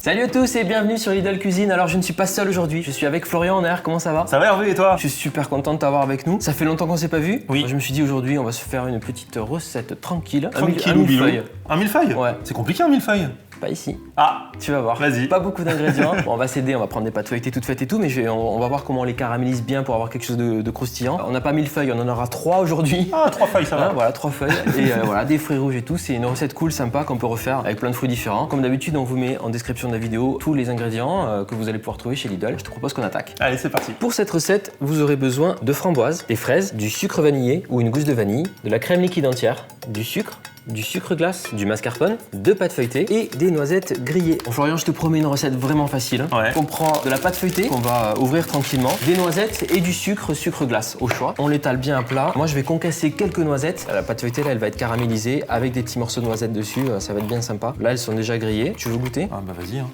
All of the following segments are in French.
Salut à tous et bienvenue sur Lidl Cuisine. Alors je ne suis pas seul aujourd'hui, je suis avec Florian en air, comment ça va? Ça va Hervé et toi? Je suis super content de t'avoir avec nous. Ça fait longtemps qu'on s'est pas vu. Oui. Je me suis dit aujourd'hui on va se faire une petite recette tranquille. Tranquille un ou millefeuille. Un millefeuille? Ouais. C'est compliqué un millefeuille? Pas ici. Ah, Tu vas voir. Vas-y. Pas beaucoup d'ingrédients. Bon, on va s'aider, on va prendre des pâtes feuilletées toutes faites et tout, mais on va voir comment on les caramélise bien pour avoir quelque chose de croustillant. On n'a pas 1000 feuilles, on en aura 3 aujourd'hui. Ah, 3 feuilles, ça va. Voilà, 3 feuilles et voilà, des fruits rouges et tout. C'est une recette cool, sympa qu'on peut refaire avec plein de fruits différents. Comme d'habitude, on vous met en description de la vidéo tous les ingrédients que vous allez pouvoir trouver chez Lidl. Je te propose qu'on attaque. Allez, c'est parti. Pour cette recette, vous aurez besoin de framboises, des fraises, du sucre vanillé ou une gousse de vanille, de la crème liquide entière, du sucre glace, du mascarpone, de pâte feuilletée et des noisettes grillées. Bon, Florian, je te promets une recette vraiment facile. Ouais. On prend de la pâte feuilletée qu'on va ouvrir tranquillement, des noisettes et du sucre glace au choix. On l'étale bien à plat. Moi, je vais concasser quelques noisettes. La pâte feuilletée, là, elle va être caramélisée avec des petits morceaux de noisettes dessus. Ça va être bien sympa. Là, elles sont déjà grillées. Tu veux goûter? Ah bah vas-y. Hein.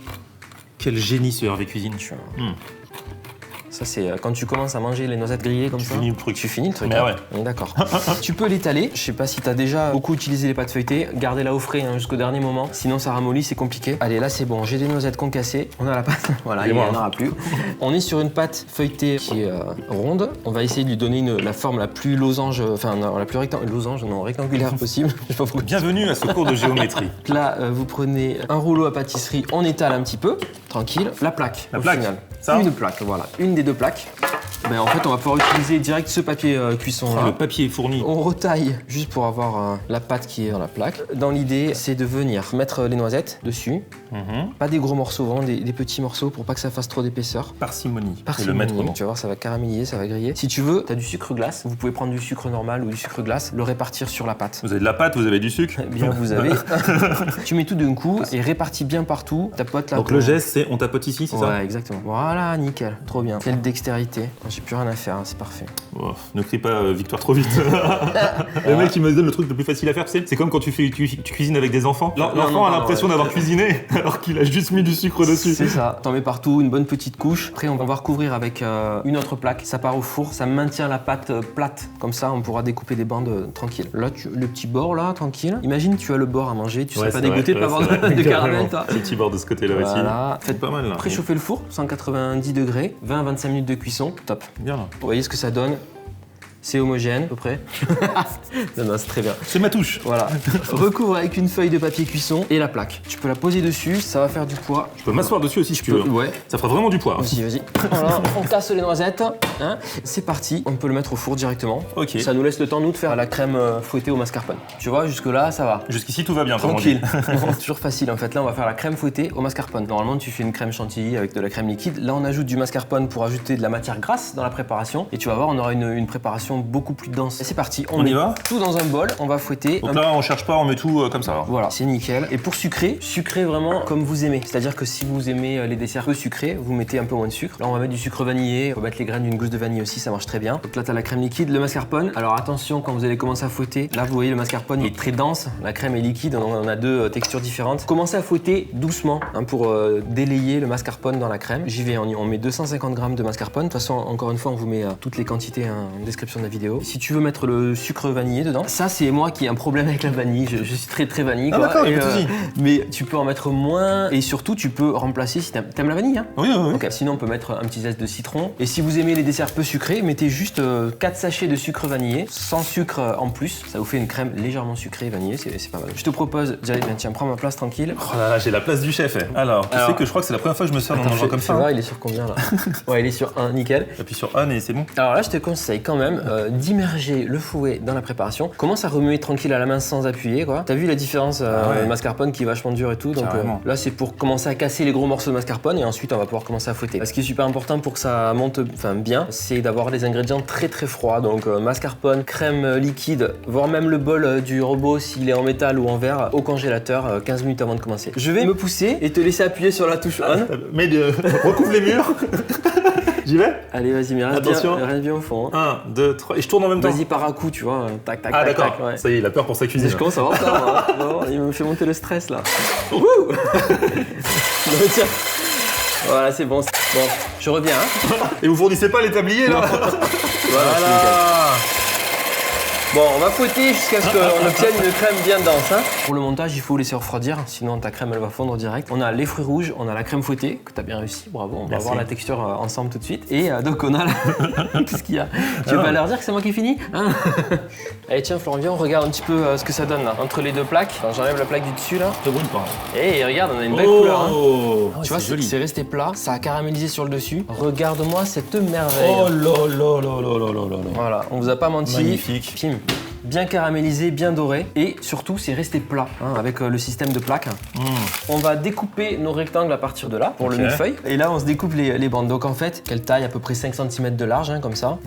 Quel génie ce Hervé Cuisine. Ça, c'est quand tu commences à manger les noisettes grillées comme ça. Finis le truc. Tu finis le truc. Mais hein. ouais. On est d'accord. Tu peux l'étaler. Je sais pas si tu as déjà beaucoup utilisé les pâtes feuilletées. Gardez-la au frais hein, jusqu'au dernier moment. Sinon, ça ramollit, c'est compliqué. Allez, là, c'est bon. J'ai des noisettes concassées. On a la pâte. Voilà, il n'y en aura plus. On est sur une pâte feuilletée qui est ronde. On va essayer de lui donner la forme la plus losange, enfin, la plus rectangulaire possible. Je sais pas pourquoi. Bienvenue à ce cours de géométrie. Là, vous prenez un rouleau à pâtisserie. On étale un petit peu. Tranquille. La plaque. La au plaque, final. ça Une plaque, voilà. Une des deux plaques. Ben, en fait, on va pouvoir utiliser direct ce papier cuisson là. Le papier est fourni. On retaille juste pour avoir la pâte qui est dans la plaque. Dans l'idée, c'est de venir mettre les noisettes dessus. Pas des gros morceaux, vraiment des petits morceaux pour pas que ça fasse trop d'épaisseur. Parcimonie. Et le Parcimonie, maître mot. tu vas voir, ça va caraméliser, ça va griller. Si tu veux, tu as du sucre glace. Vous pouvez prendre du sucre normal ou du sucre glace, le répartir sur la pâte. Vous avez de la pâte, vous avez du sucre. Bien, vous avez. Tu mets tout d'un coup et répartis bien partout. Ta pote là. Donc le geste, c'est on tapote ici, c'est ça? Ouais, exactement. Voilà, nickel. Trop bien. Quelle dextérité. J'ai plus rien à faire, hein, c'est parfait. Oh, ne crie pas victoire trop vite. Le mec, il me donne le truc le plus facile à faire, tu sais. C'est comme quand tu cuisines avec des enfants. L'enfant a l'impression d'avoir cuisiné alors qu'il a juste mis du sucre dessus. C'est ça. T'en mets partout, une bonne petite couche. Après, on va recouvrir avec une autre plaque. Ça part au four, ça maintient la pâte plate. Comme ça, on pourra découper des bandes tranquilles. Là, le petit bord là, tranquille. Imagine, tu as le bord à manger, tu serais pas dégoûté de pas avoir de caramel, toi. Le petit bord de ce côté-là Voilà. aussi. Faites pas mal là. Préchauffer le four, 190 degrés, 20-25 minutes de cuisson, top. Bien là. Vous voyez ce que ça donne? C'est homogène, à peu près. Non, c'est très bien. C'est ma touche. Voilà. Recouvre avec une feuille de papier cuisson et la plaque. Tu peux la poser dessus, ça va faire du poids. Je peux m'asseoir dessus aussi si tu veux. Ouais. Ça fera vraiment du poids. Vas-y. Voilà, on casse les noisettes. Hein. C'est parti. On peut le mettre au four directement. Ok. Ça nous laisse le temps, nous, de faire la crème fouettée au mascarpone. Tu vois, jusque-là, ça va. Jusqu'ici, tout va bien. Tranquille. Toujours facile en fait. Là, on va faire la crème fouettée au mascarpone. Normalement, tu fais une crème chantilly avec de la crème liquide. Là, on ajoute du mascarpone pour ajouter de la matière grasse dans la préparation. Et tu vas voir, on aura une préparation beaucoup plus dense. Et c'est parti. On y va. Tout dans un bol. On va fouetter. Donc là, on cherche pas, on met tout comme ça. Alors. Voilà, c'est nickel. Et pour sucrer vraiment comme vous aimez. C'est-à-dire que si vous aimez les desserts peu sucrés, vous mettez un peu moins de sucre. Là, on va mettre du sucre vanillé. On va mettre les graines d'une gousse de vanille aussi, ça marche très bien. Donc là, tu as la crème liquide, le mascarpone. Alors attention, quand vous allez commencer à fouetter, là, vous voyez, le mascarpone il est très dense. La crème est liquide, on a deux textures différentes. Commencez à fouetter doucement pour délayer le mascarpone dans la crème. J'y vais, on met 250 g de mascarpone. De toute façon, encore une fois, on vous met toutes les quantités en description de la vidéo. Si tu veux mettre le sucre vanillé dedans, ça, c'est moi qui ai un problème avec la vanille. Je suis très vanille. Ah, d'accord, y a pas de souci. Mais tu peux en mettre moins et surtout, tu peux remplacer si t'aimes la vanille. Hein. Oui. Ok. Sinon, on peut mettre un petit zeste de citron. Et si vous aimez les desserts peu sucrés, mettez juste 4 sachets de sucre vanillé, sans sucre en plus. Ça vous fait une crème légèrement sucrée vanillée, c'est pas mal. Je te propose, tiens, prends ma place tranquille. Oh là là, j'ai la place du chef. Alors, tu sais que je crois que c'est la première fois que je me sers dans un endroit comme ça. Voir, il est sur combien là? Ouais, il est sur 1, nickel. Appuie sur on et c'est bon. Alors là, je te conseille quand même d'immerger le fouet dans la préparation. Commence à remuer tranquille à la main sans appuyer, quoi. T'as vu la différence le mascarpone qui est vachement dur et tout. Donc là, c'est pour commencer à casser les gros morceaux de mascarpone et ensuite on va pouvoir commencer à fouetter. Ce qui est super important pour que ça monte bien, c'est d'avoir des ingrédients très froids. Donc mascarpone, crème liquide, voire même le bol du robot s'il est en métal ou en verre au congélateur 15 minutes avant de commencer. Je vais me pousser et te laisser appuyer sur la touche on. Mais recouvre les murs. J'y vais? Allez, vas-y, mais reste bien au fond. 1, 2, 3. Et je tourne en même temps. Vas-y par à coup, tu vois. Tac, Ah, d'accord. ouais. Ça y est, il a peur pour sa cuisine. Je commence à avoir peur. Bon, il me fait monter le stress là. Non, tiens. Voilà, c'est bon. Bon, je reviens. Hein. Et vous fournissez pas les tabliers là? Voilà. Bon, on va fouetter jusqu'à ce qu'on obtienne une crème bien dense. Hein. Pour le montage, il faut laisser refroidir, sinon ta crème elle va fondre direct. On a les fruits rouges, on a la crème fouettée, que tu as bien réussi, bravo. On va voir la texture ensemble tout de suite. Et donc on a Qu'est-ce qu'il y a? Tu veux pas leur dire que c'est moi qui finis hein? Allez tiens Florent, viens, on regarde un petit peu ce que ça donne là. Entre les deux plaques, j'enlève la plaque du dessus là. Ça brûle pas. Et regarde, on a une belle couleur. Hein. Oh, tu vois, c'est resté plat, ça a caramélisé sur le dessus. Regarde-moi cette merveille. Oh là là là là là là là. Voilà, on vous a pas menti. Magnifique. Pim. Bien caramélisé, bien doré et surtout c'est resté plat hein, avec le système de plaques. On va découper nos rectangles à partir de là pour le millefeuille et là on se découpe les bandes. Donc en fait, quelle taille? À peu près 5 cm de large hein, comme ça.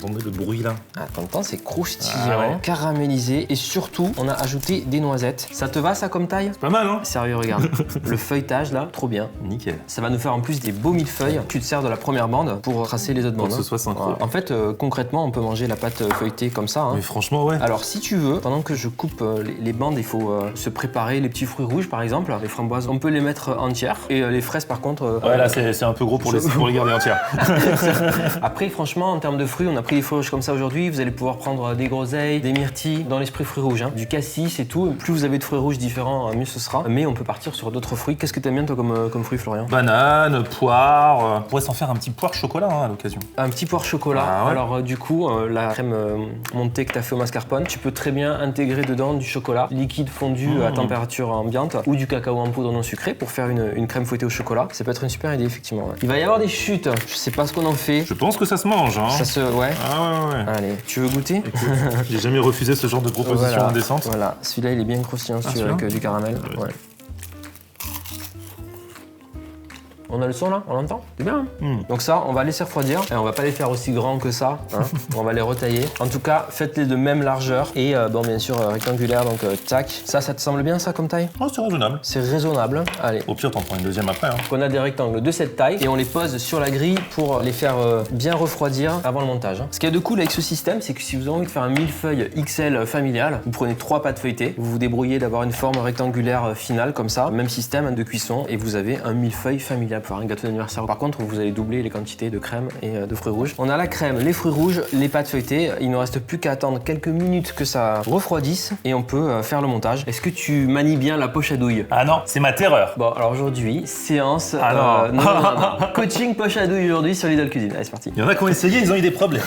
Entendez le bruit là. Attends, c'est croustillant, caramélisé et surtout on a ajouté des noisettes. Ça te va ça comme taille? C'est pas mal hein. Sérieux, regarde. Le feuilletage là, trop bien. Nickel. Ça va nous faire en plus des beaux millefeuilles. Tu te sers de la première bande pour tracer les autres bandes. Pour que ce soit synchro. Voilà. En fait, concrètement, on peut manger la pâte feuilletée comme ça. Hein. Mais franchement, ouais. Alors si tu veux, pendant que je coupe les bandes, il faut se préparer les petits fruits rouges par exemple, les framboises, on peut les mettre entières et les fraises par contre... ouais là c'est un peu gros pour les garder entières. Après franchement en termes de fruits, on a pris des fruits rouges comme ça aujourd'hui, vous allez pouvoir prendre des groseilles, des myrtilles, dans l'esprit fruits rouges, hein. Du cassis et tout, plus vous avez de fruits rouges différents, mieux ce sera. Mais on peut partir sur d'autres fruits. Qu'est-ce que t'aimes bien toi comme fruits Florian? Banane, poire, on pourrait s'en faire un petit poire chocolat hein, à l'occasion. Un petit poire chocolat, ah, ouais. Alors du coup la crème montée que tu as fait au mascarpone, tu peux très bien intégrer dedans du chocolat liquide fondu à température ambiante ou du cacao en poudre non sucré pour faire une crème fouettée au chocolat. Ça peut être une super idée effectivement. Ouais. Il va y avoir des chutes, je sais pas ce qu'on en fait. Je pense que ça se mange hein. Ça se... ouais. Ah ouais. Allez, tu veux goûter? Écoute, j'ai jamais refusé ce genre de proposition indécente. Voilà, celui-là il est bien croustillant avec du caramel. Ouais. On a le son là, on l'entend? C'est bien. Donc ça, on va laisser refroidir et on va pas les faire aussi grands que ça. Hein. On va les retailler. En tout cas, faites-les de même largeur et bon, bien sûr rectangulaire. Donc tac. Ça te semble bien ça comme taille? Oh, c'est raisonnable. C'est raisonnable. Allez. Au pire, t'en prends une deuxième après. Hein. On a des rectangles de cette taille et on les pose sur la grille pour les faire bien refroidir avant le montage. Hein. Ce qu'il y a de cool avec ce système, c'est que si vous avez envie de faire un millefeuille XL familial, vous prenez 3 pâtes feuilletées, vous vous débrouillez d'avoir une forme rectangulaire finale comme ça, même système de cuisson et vous avez un millefeuille familial. Pour un gâteau d'anniversaire. Par contre, vous allez doubler les quantités de crème et de fruits rouges. On a la crème, les fruits rouges, les pâtes feuilletées. Il ne reste plus qu'à attendre quelques minutes que ça refroidisse et on peut faire le montage. Est-ce que tu manies bien la poche à douille? Ah non, c'est ma terreur. Bon, alors aujourd'hui, séance non. Coaching poche à douille aujourd'hui sur Lidl Cuisine. Allez, c'est parti. Il y en a qui ont essayé, ils ont eu des problèmes.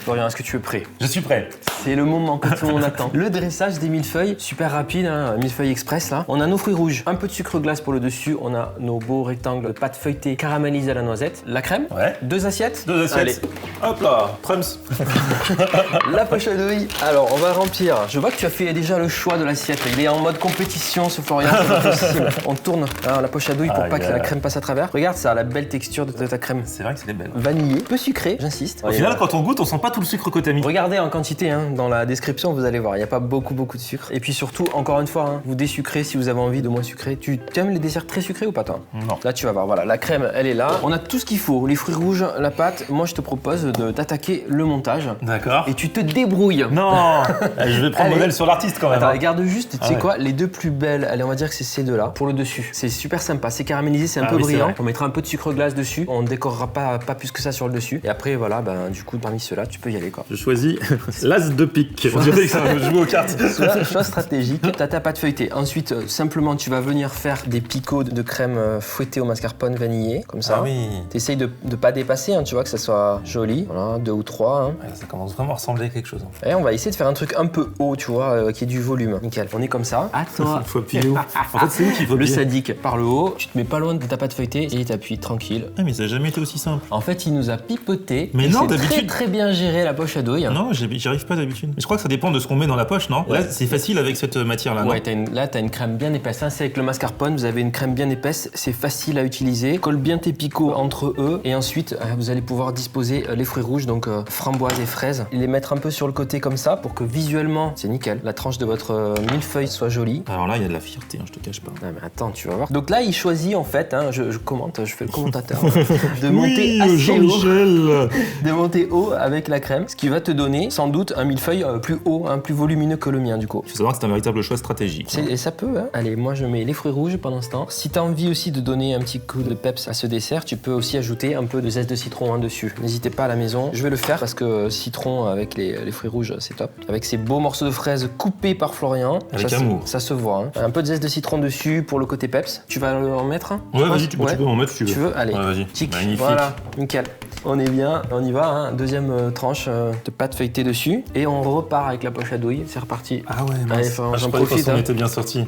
Florian, est-ce que tu es prêt? Je suis prêt. C'est le moment que tout le monde attend. Le dressage des millefeuilles, super rapide, hein, millefeuille express là. On a nos fruits rouges, un peu de sucre glace pour le dessus. On a nos beaux rectangles de pâte feuilletée caramélisée à la noisette. La crème, 2 assiettes. 2 assiettes. Allez. Hop là, Trumps. La poche à douille. Alors, on va remplir. Je vois que tu as fait déjà le choix de l'assiette. Il est en mode compétition, ce Florian. C'est pas possible. On tourne la poche à douille pour pas que la crème passe à travers. Regarde ça, la belle texture de ta crème. C'est vrai que c'est belle. Vanillée, peu sucré, j'insiste. Au final, quand on goûte, on sent pas tout le sucre que t'as mis. Regardez en quantité, hein, dans la description, vous allez voir. Il n'y a pas beaucoup de sucre. Et puis surtout, encore une fois, hein, vous désucrez si vous avez envie de moins sucré. Tu aimes les desserts très sucrés ou pas, toi? Non. Là, tu vas voir. Voilà, la crème, elle est là. On a tout ce qu'il faut. Les fruits rouges, la pâte. Moi, je te propose d'attaquer le montage. D'accord. Et tu te débrouilles. Non. Je vais prendre modèle sur l'artiste quand même. Attends, regarde juste, tu sais quoi, les deux plus belles, allez, on va dire que c'est ces deux-là, pour le dessus. C'est super sympa, c'est caramélisé, c'est un peu brillant. On mettra un peu de sucre glace dessus, on décorera pas plus que ça sur le dessus. Et après, voilà, ben, du coup, parmi ceux-là, tu peux y aller, quoi. Je choisis l'as de pique. On dirait que ça va jouer aux cartes. Choix stratégique, t'as ta pâte feuilletée. Ensuite, simplement, tu vas venir faire des picots de crème fouettée au mascarpone vanillé, comme ça. Ah oui. T'essayes de pas dépasser, hein, tu vois, que ça soit joli. Voilà, 2 ou 3. Hein. Ouais, ça commence vraiment à ressembler à quelque chose. Et on va essayer de faire un truc un peu haut, tu vois, qui ait du volume. Nickel. On est comme ça. À toi. Faut appuyer où? En fait, c'est où qu'il faut Le appuyer? sadique par le haut, tu te mets pas loin de ta pâte feuilletée et t'appuies tranquille. Ah, mais ça n'a jamais été aussi simple. En fait, il nous a pipoté. Mais et non, c'est d'habitude. très bien géré la poche à douille. Non, j'y arrive pas d'habitude. Mais je crois que ça dépend de ce qu'on met dans la poche, non? Ouais. Là, c'est facile avec cette matière-là, non? Ouais, t'as une crème bien épaisse. Hein, c'est avec le mascarpone, vous avez une crème bien épaisse, c'est facile à utiliser. Colle bien tes picots entre eux et ensuite vous allez pouvoir disposer les fruits rouges, donc framboises et fraises. Les mettre un peu sur le côté comme ça pour que visuellement, c'est nickel, la tranche de votre millefeuille soit jolie. Alors là, il y a de la fierté, hein, je te cache pas. Ah mais attends, tu vas voir. Donc là, il choisit en fait, hein, je commente, je fais le commentateur, de monter assez haut, de monter haut avec la crème, ce qui va te donner sans doute un millefeuille plus haut, plus volumineux que le mien du coup. Il faut savoir que c'est un véritable choix stratégique. Et ça peut, hein. Allez, moi je mets les fruits rouges pendant ce temps. Si t'as envie aussi de donner donner un petit coup de peps à ce dessert, tu peux aussi ajouter un peu de zeste de citron dessus. N'hésitez pas à la maison. Je vais le faire parce que citron avec les fruits rouges, c'est top. Avec ces beaux morceaux de fraises coupés par Florian. Avec amour. Ça se voit. Hein. Un peu de zeste de citron dessus pour le côté peps. Tu vas en mettre un? Ouais, vas-y, tu peux en mettre si tu veux. Tu veux? Allez. Ouais, vas-y. Tic. Magnifique. Voilà, nickel. On est bien, on y va, hein. Deuxième tranche de pâte feuilletée dessus. Et on repart avec la poche à douille, c'est reparti. Ah ouais, Allez, j'en profite. profite. On Hein. était bien sorti.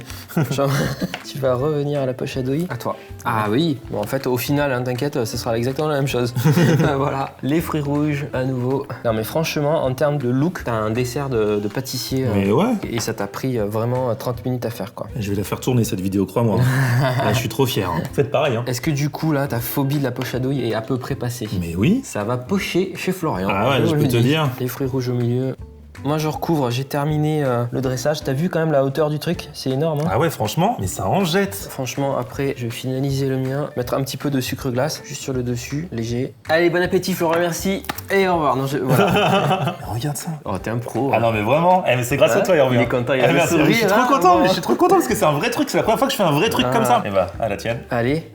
Tu vas revenir à la poche à douille. À toi. Ah oui, bon, en fait, au final, hein, t'inquiète, ce sera exactement la même chose. Voilà, les fruits rouges à nouveau. Non, mais franchement, en termes de look, t'as un dessert de pâtissier. Mais ouais. Et ça t'a pris vraiment 30 minutes à faire, quoi. Je vais la faire tourner cette vidéo, crois-moi. Là, je suis trop fier. Hein. Faites pareil. Hein. Est-ce que du coup, là, ta phobie de la poche à douille est à peu près passée? Mais oui. Ça va pocher chez Florian. Ah ouais, je peux te dire. Les fruits rouges au milieu. Moi, je recouvre, j'ai terminé le dressage. T'as vu quand même la hauteur du truc? C'est énorme, hein? Ah ouais, franchement, mais ça en jette. Franchement, après, je vais finaliser le mien. Mettre un petit peu de sucre glace, juste sur le dessus, léger. Allez, bon appétit, Florian, merci. Et au revoir. Non, voilà. Regarde ça. Oh, t'es un pro. Ah non, mais vraiment, mais c'est grâce à toi, Hervé. Il est content, il a le merci. sourire, Je suis trop hein, content, bon. mais je suis trop content parce que c'est un vrai truc. C'est la première fois que je fais un vrai truc comme ça. Et bah, à la tienne. Allez.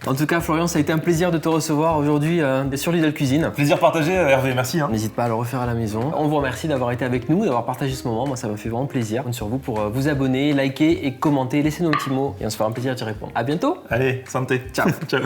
En tout cas, Florian, ça a été un plaisir de te recevoir aujourd'hui sur Lidl Cuisine. Plaisir partagé, Hervé, merci. Hein. N'hésite pas à le refaire à la maison. On vous remercie d'avoir été avec nous, d'avoir partagé ce moment. Moi, ça m'a fait vraiment plaisir. Je compte sur vous pour vous abonner, liker et commenter. Laissez-nous un petit mot et on se fera un plaisir d'y répondre. À bientôt. Allez, santé. Ciao. Ciao.